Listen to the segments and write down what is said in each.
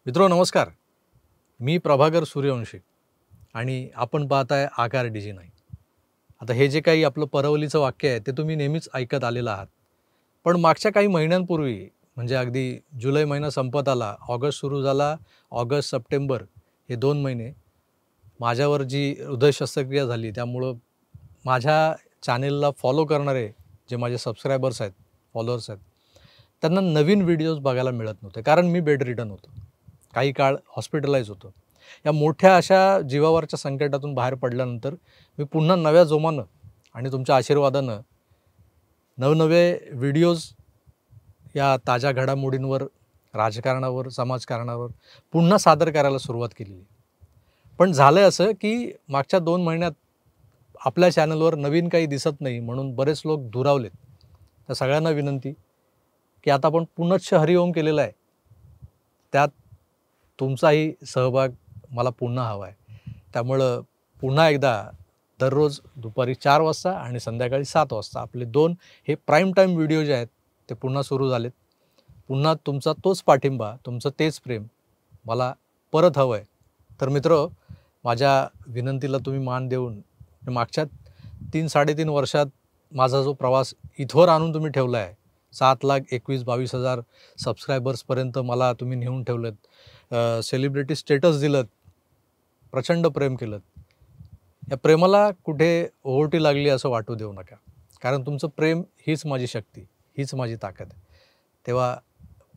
मित्रो नमस्कार. मी प्रभाकर सूर्यवंशी आणि आपण पाहताय आकार DG9. आता हे जे काही आपलं परवलीचं वाक्य आहे ते तुम्ही नेहमीच ऐकत आलेला आहात. पण मागच्या काही महिन्यांपूर्वी म्हणजे अगदी जुलै महिना संपत आला, ऑगस्ट सुरू झाला, ऑगस्ट, सप्टेंबर हे 2 महिने माझ्यावर जी हृदय शस्त्रक्रिया झाली त्यामुळं माझ्या चॅनेलला फॉलो करणारे जे माझे सबस्क्रायबर्स आहेत, फॉलोअर्स आहेत, त्यांना नवीन व्हिडिओज बघायला मिळत नव्हते कारण मी बेड रिटर्न होतो. काही काळ हॉस्पिटलाइज होतो. या मोठ्या अशा जीवावरच्या संकटातून बाहेर पडल्यानंतर मी पुन्हा नव्या जोमानं आणि तुमच्या आशीर्वादानं नवनवे व्हिडिओज या ताज्या घडामोडींवर, राजकारणावर, समाजकारणावर पुन्हा सादर करायला सुरुवात केली आहे. पण झालं असं की मागच्या 2 महिन्यात आपल्या चॅनलवर नवीन काही दिसत नाही म्हणून बरेच लोक दुरावलेत. तर सगळ्यांना विनंती की आता आपण पुनश्च हरिओम केलेला आहे. त्यात तुमचाही सहभाग मला पुन्हा हवा आहे. त्यामुळं पुन्हा एकदा दररोज दुपारी 4 वाजता आणि संध्याकाळी 7 वाजता आपले 2 हे प्राईम टाईम व्हिडिओ जे आहेत ते पुन्हा सुरू झालेत. पुन्हा तुमचा तोच पाठिंबा, तुमचं तेच प्रेम मला परत हवं आहे. तर मित्र माझ्या विनंतीला तुम्ही मान देऊन मागच्या 3-3.5 वर्षात माझा जो प्रवास इथवर आणून तुम्ही ठेवला आहे, 7,21,22,000 सबस्क्रायबर्सपर्यंत मला तुम्ही नेऊन ठेवलंत. सेलिब्रिटी स्टेटस दिलंत, प्रचंड प्रेम केलंत. या प्रेमाला कुठे ओहोटी लागली असं वाटू देऊ नका. कारण तुमचं प्रेम हीच माझी शक्ती, हीच माझी ताकद आहे. तेव्हा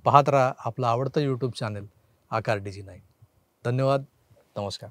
पाहत राहा आपलं आवडतं YouTube चॅनल आकार DG9. धन्यवाद. नमस्कार.